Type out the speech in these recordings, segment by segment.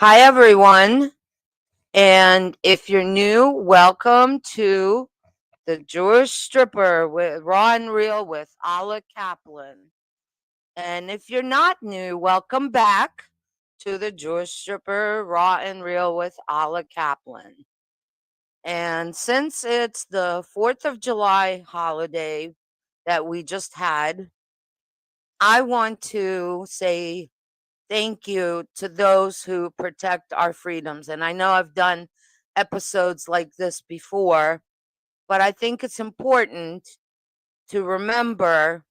Hi, everyone. And if you're new, welcome to the Jewish Stripper with Raw and Real with Alla Kaplan. And if you're not new, welcome back to the Jewish Stripper Raw and Real with Alla Kaplan. And since it's the 4th of July holiday that we just had, I want to say thank you to those who protect our freedoms. And I know I've done episodes like this before, but I think it's important to remember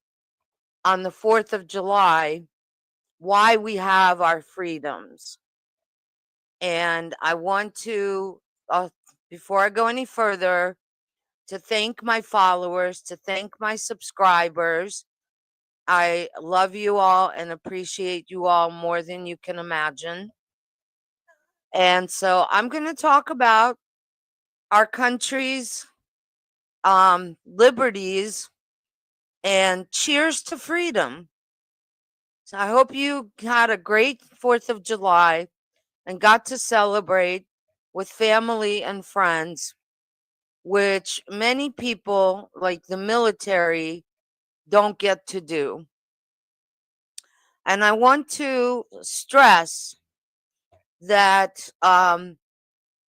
on the 4th of July why we have our freedoms. And I want to, before I go any further, to thank my followers, to thank my subscribers. I love you all and appreciate you all more than you can imagine. And so I'm going to talk about our country's liberties and cheers to freedom. So I hope you had a great 4th of July and got to celebrate with family and friends, which many people, like the military, don't get to do. And I want to stress that the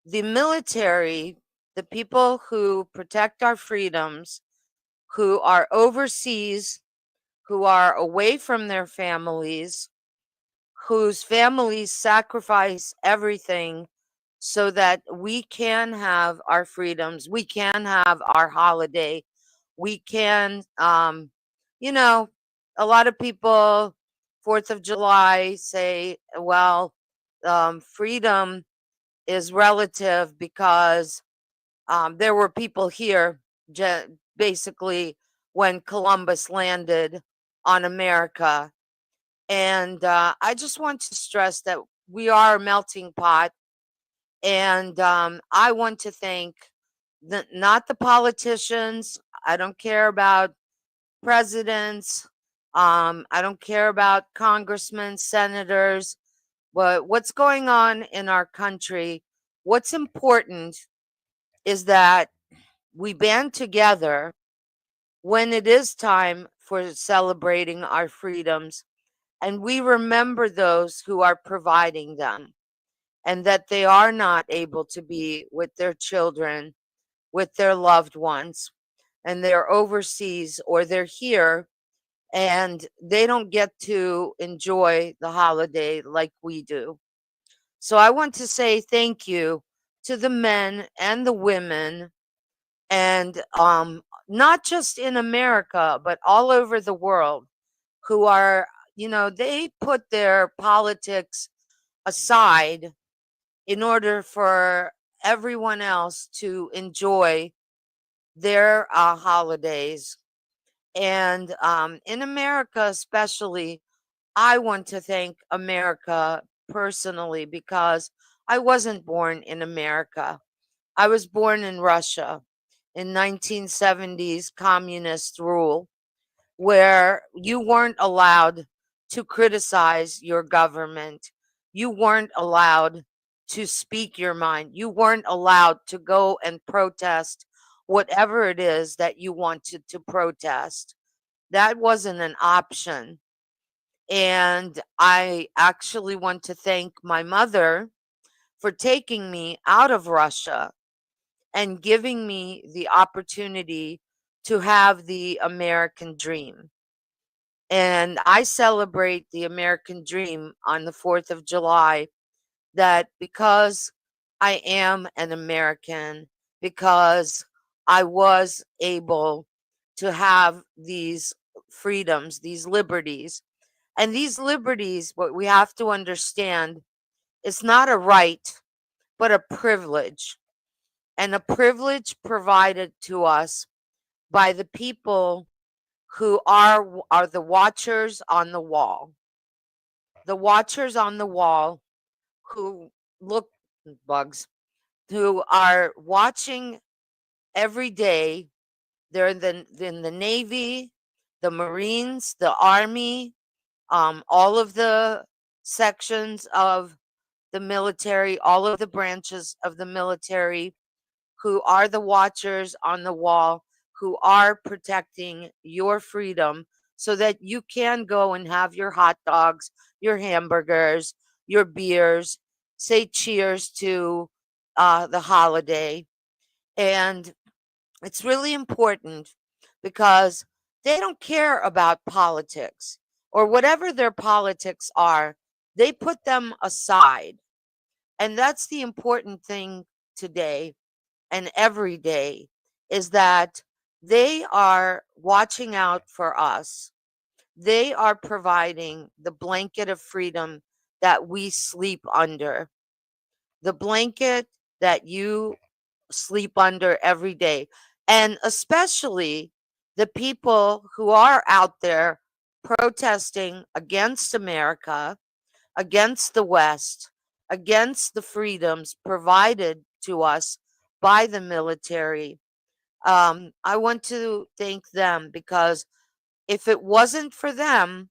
military, the people who protect our freedoms, who are overseas, who are away from their families, whose families sacrifice everything so that we can have our freedoms, we can have our holiday, we can, you know, a lot of people, 4th of July, say, well, freedom is relative because there were people here basically when Columbus landed on America. And I just want to stress that we are a melting pot. And I want to thank not the politicians. I don't care about presidents. I don't care about congressmen, senators. But what's going on in our country, what's important is that we band together when it is time for celebrating our freedoms, and we remember those who are providing them and that they are not able to be with their children, with their loved ones, and they're overseas or they're here and they don't get to enjoy the holiday like we do. So I want to say thank you to the men and the women, and not just in America, but all over the world, who are, they put their politics aside in order for everyone else to enjoy their holidays. And in America, especially, I want to thank America personally because I wasn't born in America. I was born in Russia in 1970s communist rule, where you weren't allowed to criticize your government. You weren't allowed to speak your mind. You weren't allowed to go and protest whatever it is that you wanted to protest. That wasn't an option. And I actually want to thank my mother for taking me out of Russia and giving me the opportunity to have the American dream. And I celebrate the American dream on the 4th of July, that because I am an American, because I was able to have these freedoms, these liberties. And these liberties, what we have to understand, is not a right, but a privilege. And a privilege provided to us by the people who are the watchers on the wall. The watchers on the wall who look bugs, who are watching every day. They're in the Navy, the Marines, the Army, all of the sections of the military, all of the branches of the military, who are the watchers on the wall, who are protecting your freedom so that you can go and have your hot dogs, your hamburgers, your beers, say cheers to the holiday. And it's really important because they don't care about politics or whatever their politics are, they put them aside. And that's the important thing today and every day, is that they are watching out for us. They are providing the blanket of freedom that we sleep under, the blanket that you sleep under every day. And especially the people who are out there protesting against America, against the West, against the freedoms provided to us by the military. I want to thank them because if it wasn't for them,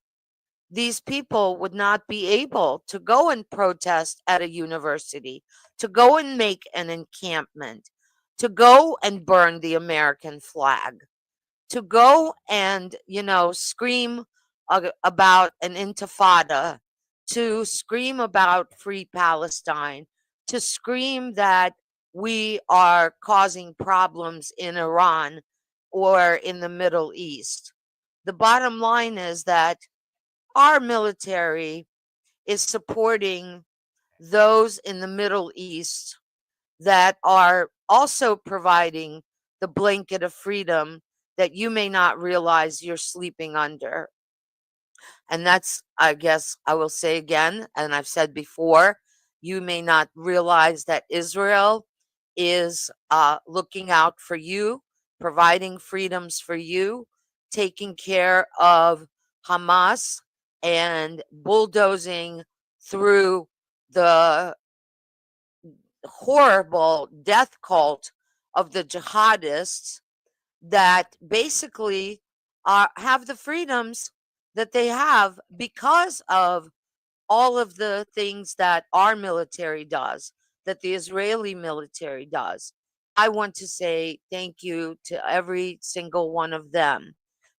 these people would not be able to go and protest at a university, to go and make an encampment, to go and burn the American flag, to go and, scream about an intifada, to scream about free Palestine, to scream that we are causing problems in Iran or in the Middle East. The bottom line is that our military is supporting those in the Middle East that are also providing the blanket of freedom that you may not realize you're sleeping under. And that's, I guess, I will say again, and I've said before, you may not realize that Israel is looking out for you, providing freedoms for you, taking care of Hamas, and bulldozing through the horrible death cult of the jihadists that basically have the freedoms that they have because of all of the things that our military does, that the Israeli military does. I want to say thank you to every single one of them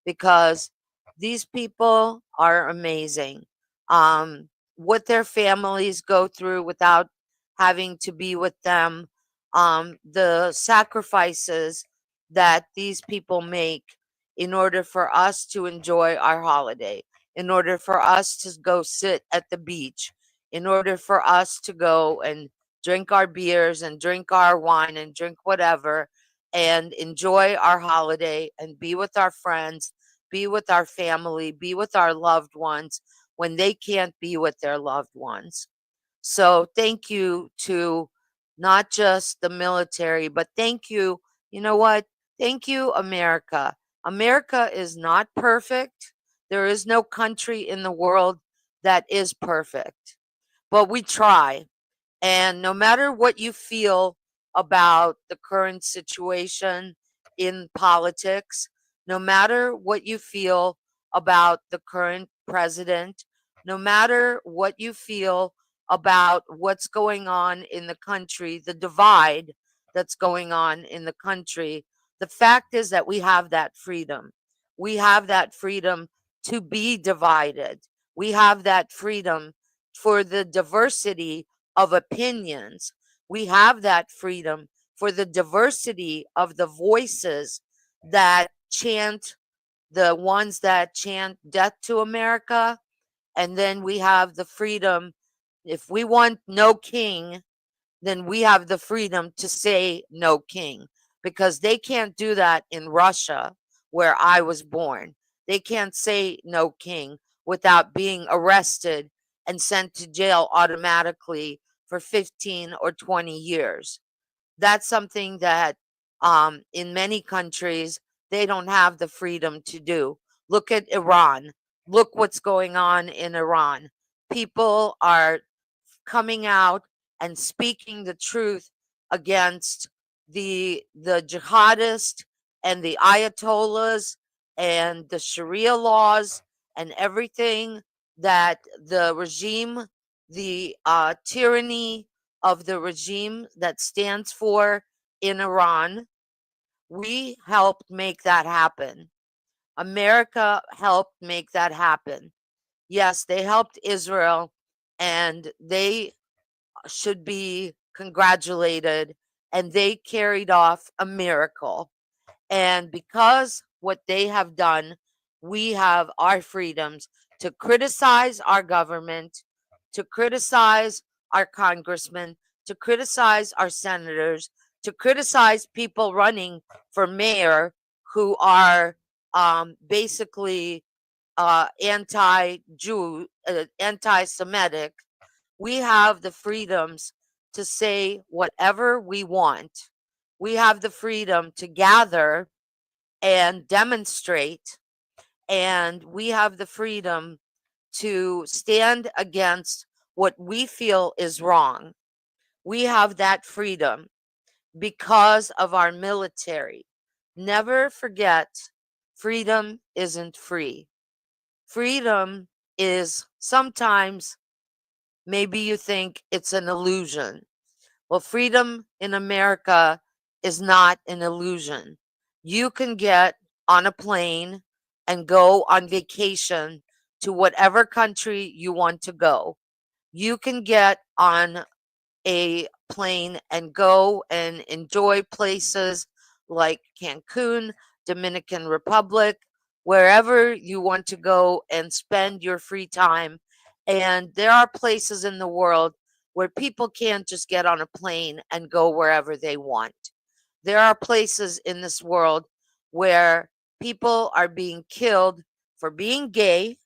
because these people are amazing. What their families go through without having to be with them, the sacrifices that these people make in order for us to enjoy our holiday, in order for us to go sit at the beach, in order for us to go and drink our beers and drink our wine and drink whatever and enjoy our holiday and be with our friends, be with our family, be with our loved ones when they can't be with their loved ones. So thank you to not just the military, but thank you. You know what? Thank you, America. America is not perfect. There is no country in the world that is perfect, but we try. And no matter what you feel about the current situation in politics, no matter what you feel about the current president, no matter what you feel about what's going on in the country, the divide that's going on in the country, the fact is that we have that freedom. We have that freedom to be divided. We have that freedom for the diversity of opinions. We have that freedom for the diversity of the voices that chant, the ones that chant death to America. And then we have the freedom, if we want no king, then we have the freedom to say no king because they can't do that in Russia, where I was born. They can't say no king without being arrested and sent to jail automatically for 15 or 20 years. That's something that in many countries they don't have the freedom to do. Look at Iran. Look what's going on in Iran. People are coming out and speaking the truth against the jihadists and the ayatollahs and the Sharia laws and everything that the regime the tyranny of the regime that stands for in Iran. We helped make that happen. America helped make that happen. Yes, they helped Israel, and they should be congratulated, and they carried off a miracle. And because what they have done, we have our freedoms to criticize our government, to criticize our congressmen, to criticize our senators, to criticize people running for mayor who are basically anti-Jew, anti-Semitic. We have the freedoms to say whatever we want. We have the freedom to gather and demonstrate, and we have the freedom to stand against what we feel is wrong. We have that freedom because of our military. Never forget, freedom isn't free. Freedom is sometimes, maybe you think it's an illusion. Well, freedom in America is not an illusion. You can get on a plane and go on vacation to whatever country you want to go. You can get on a plane and go and enjoy places like Cancun, Dominican Republic, wherever you want to go and spend your free time. And there are places in the world where people can't just get on a plane and go wherever they want. There are places in this world where people are being killed for being gay,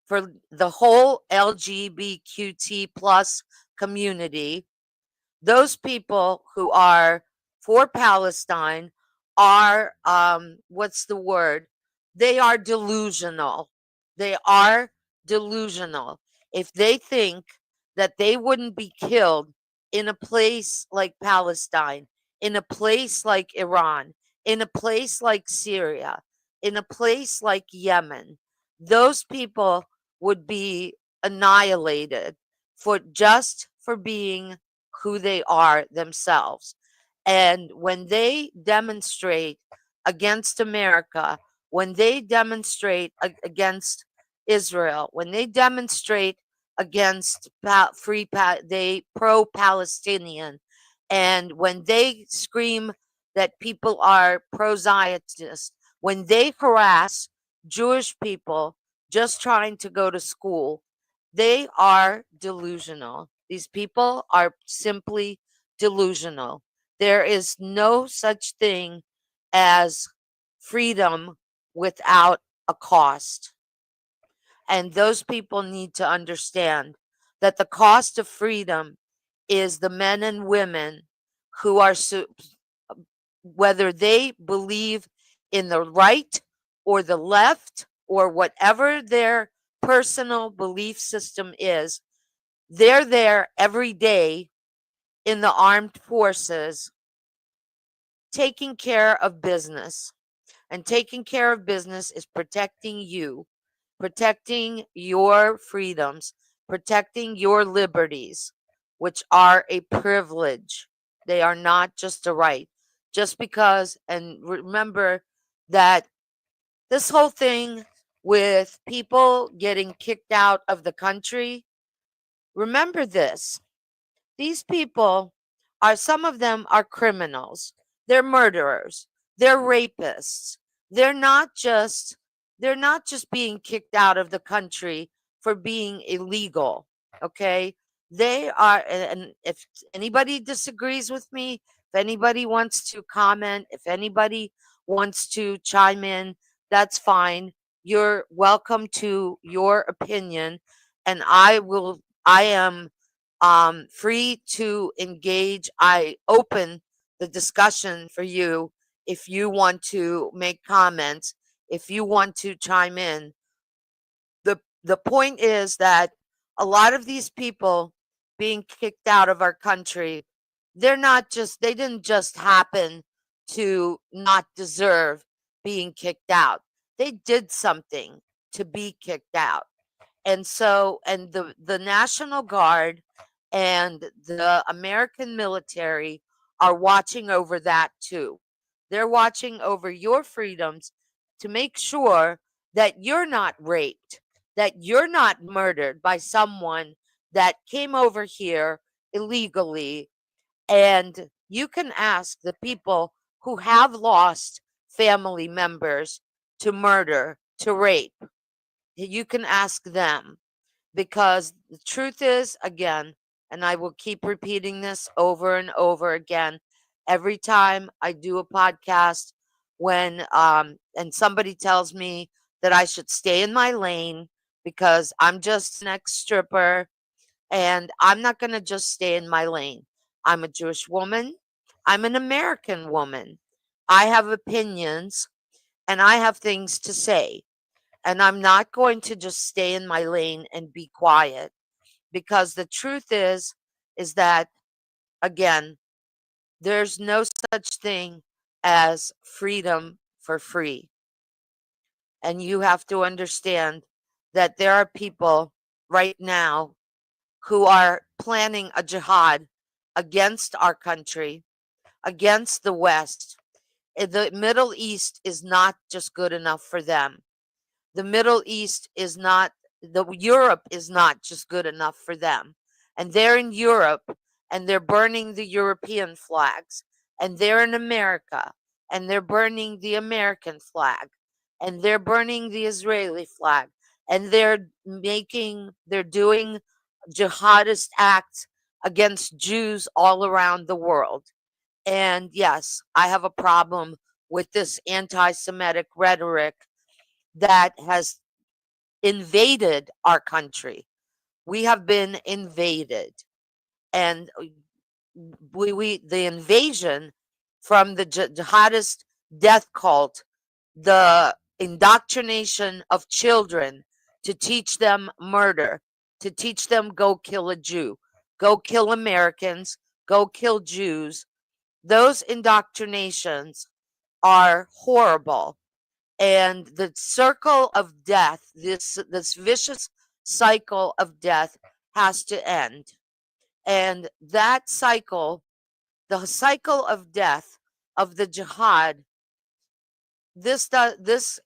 for the whole LGBTQ plus community. Those people who are for Palestine are, what's the word? They are delusional. They are delusional. If they think that they wouldn't be killed in a place like Palestine, in a place like Iran, in a place like Syria, in a place like Yemen, those people would be annihilated for being who they are themselves. And when they demonstrate against America, when they demonstrate against Israel, when they demonstrate against they pro-Palestinian, and when they scream that people are pro-Zionist, when they harass Jewish people just trying to go to school, they are delusional. These people are simply delusional. There is no such thing as freedom without a cost. And those people need to understand that the cost of freedom is the men and women who are, whether they believe in the right or the left or whatever their personal belief system is, they're there every day in the armed forces taking care of business. And taking care of business is protecting you, protecting your freedoms, protecting your liberties, which are a privilege. They are not just a right. Just because, and remember that this whole thing with people getting kicked out of the country, remember this. These people are, some of them are criminals. They're murderers. They're rapists. They're not just they're not just being kicked out of the country for being illegal, okay? They are, and if anybody disagrees with me, if anybody wants to comment, if anybody wants to chime in, that's fine. You're welcome to your opinion, and I am free to engage. I open the discussion for you if you want to make comments, if you want to chime in. The point is that a lot of these people being kicked out of our country, they didn't just happen to not deserve being kicked out. They did something to be kicked out. And the National Guard and the American military are watching over that too. They're watching over your freedoms to make sure that you're not raped, that you're not murdered by someone that came over here illegally. And you can ask the people who have lost family members to murder, to rape. You can ask them, because the truth is, again, and I will keep repeating this over and over again every time I do a podcast, when and somebody tells me that I should stay in my lane because I'm just an ex stripper, and I'm not going to just stay in my lane. I'm a Jewish woman. I'm an American woman. I have opinions and I have things to say. And I'm not going to just stay in my lane and be quiet, because the truth is that, again, there's no such thing as freedom for free. And you have to understand that there are people right now who are planning a jihad against our country, against the West. The Middle East is not just good enough for them. The Middle East is not, the Europe is not just good enough for them. And they're in Europe and they're burning the European flags. And they're in America and they're burning the American flag. And they're burning the Israeli flag. And they're doing jihadist acts against Jews all around the world. And yes, I have a problem with this anti Semitic rhetoric that has invaded our country. We have been invaded. And the invasion from the jihadist death cult, the indoctrination of children to teach them murder, to teach them go kill a Jew, go kill Americans, go kill Jews. Those indoctrinations are horrible. And the circle of death, this vicious cycle of death, has to end. And that cycle, the cycle of death of the jihad, this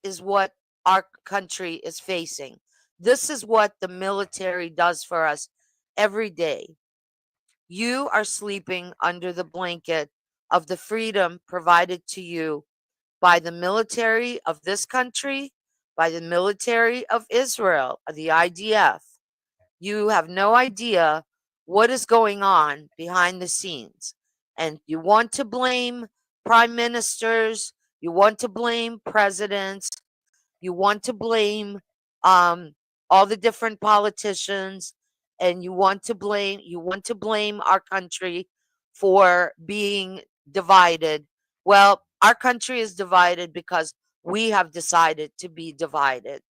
is what our country is facing. This is what the military does for us every day. You are sleeping under the blanket of the freedom provided to you by the military of this country, by the military of Israel, the IDF. You have no idea what is going on behind the scenes. And you want to blame prime ministers, you want to blame presidents, you want to blame um, all the different politicians, and you want to blame our country for being divided. Well, our country is divided because we have decided to be divided,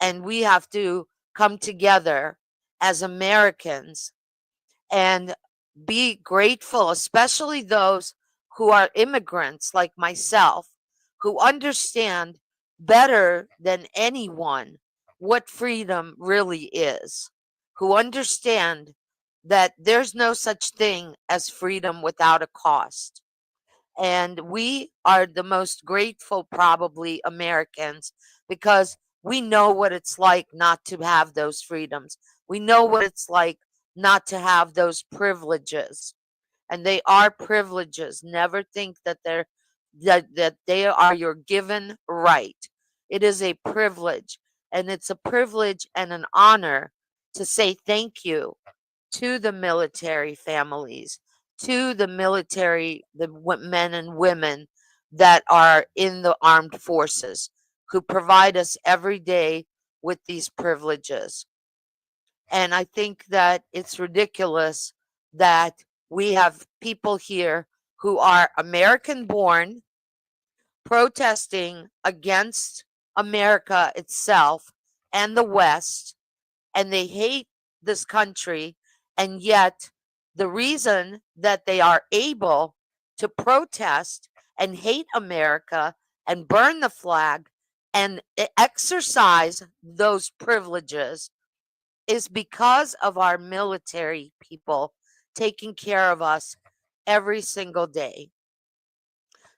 and we have to come together as Americans and be grateful, especially those who are immigrants like myself, who understand better than anyone what freedom really is, who understand that there's no such thing as freedom without a cost. And we are the most grateful, probably, Americans, because we know what it's like not to have those freedoms. We know what it's like not to have those privileges. And they are privileges. Never think that they are your given right. It is a privilege. And it's a privilege and an honor to say thank you to the military families, to the military, men and women that are in the armed forces, who provide us every day with these privileges. And I think that it's ridiculous that we have people here who are American born protesting against America itself and the West, and they hate this country. And yet, the reason that they are able to protest and hate America and burn the flag and exercise those privileges is because of our military people taking care of us every single day.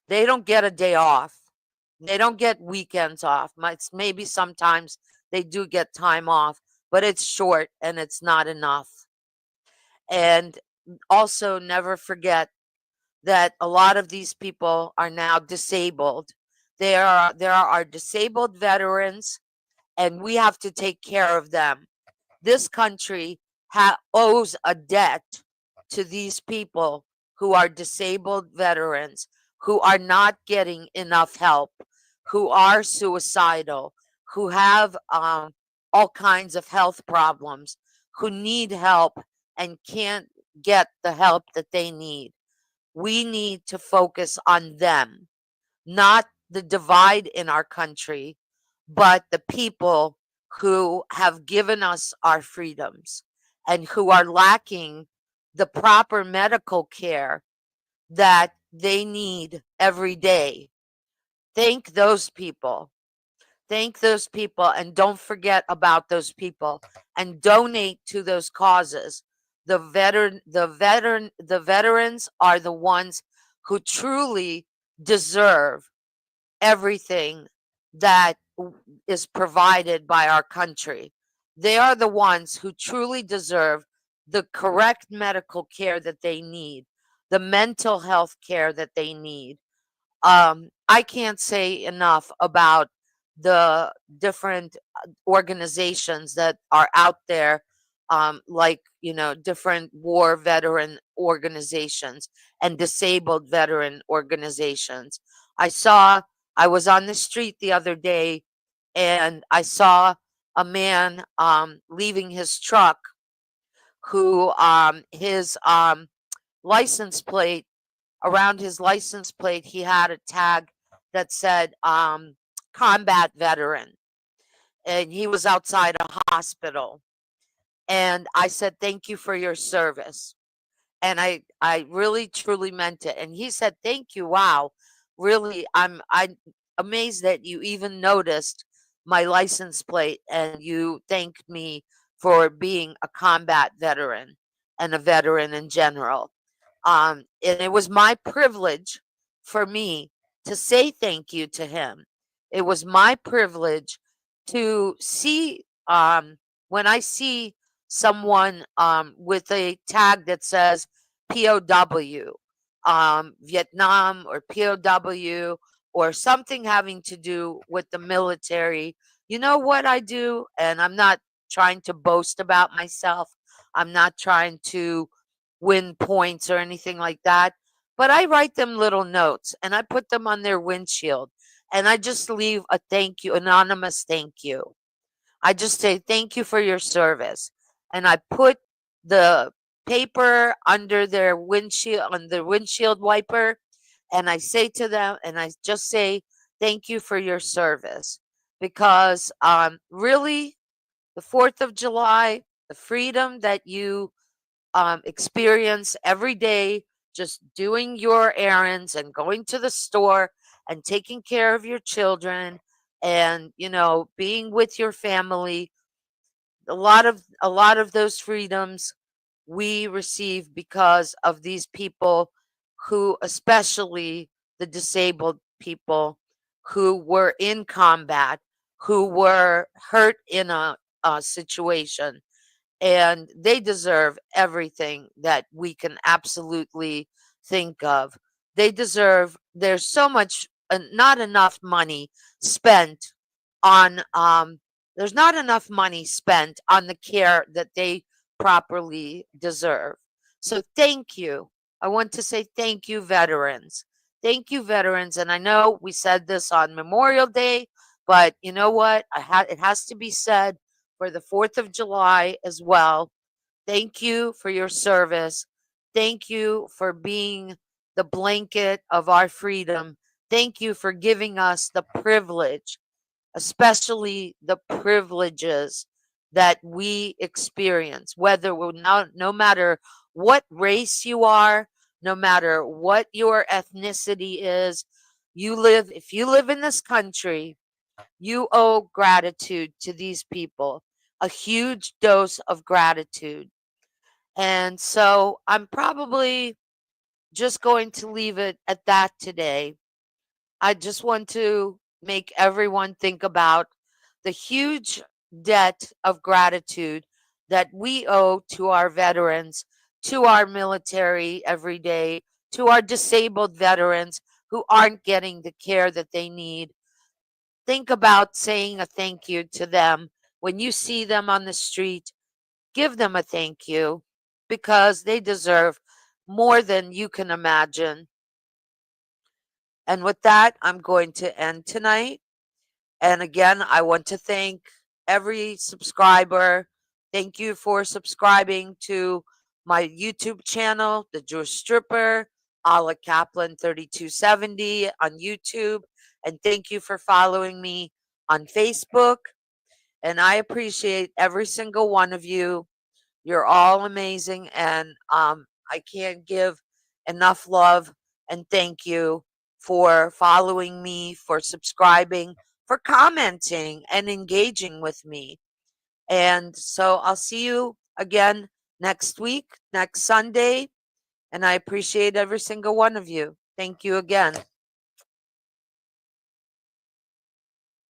They don't get a day off. They don't get weekends off. Maybe sometimes they do get time off, but it's short and it's not enough. And also, never forget that a lot of these people are now disabled. There are our disabled veterans, and we have to take care of them. This country owes a debt to these people who are disabled veterans, who are not getting enough help, who are suicidal, who have all kinds of health problems, who need help and can't get the help that they need. We need to focus on them, not the divide in our country, but the people who have given us our freedoms and who are lacking the proper medical care that they need every day. Thank those people. Thank those people and don't forget about those people and donate to those causes. The veterans are the ones who truly deserve everything that is provided by our country. They are the ones who truly deserve the correct medical care that they need, the mental health care that they need. I can't say enough about the different organizations that are out there, like, different war veteran organizations and disabled veteran organizations. I saw, I was on the street the other day and I saw a man leaving his truck who his license plate around his license plate, he had a tag that said combat veteran. And he was outside a hospital. And I said, thank you for your service. And I really truly meant it. And he said, thank you. Wow. Really, I'm amazed that you even noticed my license plate and you thanked me for being a combat veteran and a veteran in general. And it was my privilege for me to say thank you to him. It was my privilege to see, when I see someone with a tag that says POW, Vietnam or POW, or something having to do with the military. You know what I do? And I'm not trying to boast about myself. I'm not trying to win points or anything like that. But I write them little notes and I put them on their windshield and I just leave a thank you, anonymous thank you. I just say thank you for your service. And I put the paper under their windshield, on the windshield wiper, and I say to them, and I just say thank you for your service. Because really, the 4th of July, the freedom that you experience every day, just doing your errands and going to the store and taking care of your children and being with your family. A lot of those freedoms we receive because of these people, who, especially the disabled people who were in combat, who were hurt in a situation, and they deserve everything that we can absolutely think of. They deserve, there's so much, not enough money spent on, there's not enough money spent on the care that they properly deserve. So thank you. I want to say thank you, veterans. Thank you, veterans. And I know we said this on Memorial Day, but you know what? It has to be said for the 4th of July as well. Thank you for your service. Thank you for being the blanket of our freedom. Thank you for giving us the privilege, especially the privileges that we experience, whether we're not, no matter what race you are, no matter what your ethnicity is. If you live in this country, you owe gratitude to these people. a huge dose of gratitude. And so I'm probably just going to leave it at that today. I just want to make everyone think about the huge debt of gratitude that we owe to our veterans, to our military every day, to our disabled veterans who aren't getting the care that they need. Think about saying a thank you to them. When you see them on the street, give them a thank you because they deserve more than you can imagine. And with that, I'm going to end tonight. And again, I want to thank every subscriber. Thank you for subscribing to my YouTube channel, The Jewish Stripper, Alla Kaplan 3270 on YouTube. And thank you for following me on Facebook. And I appreciate every single one of you. You're all amazing. And I can't give enough love and thank you for following me, for subscribing, for commenting and engaging with me. And so I'll see you again next week, next Sunday. And I appreciate every single one of you. Thank you again.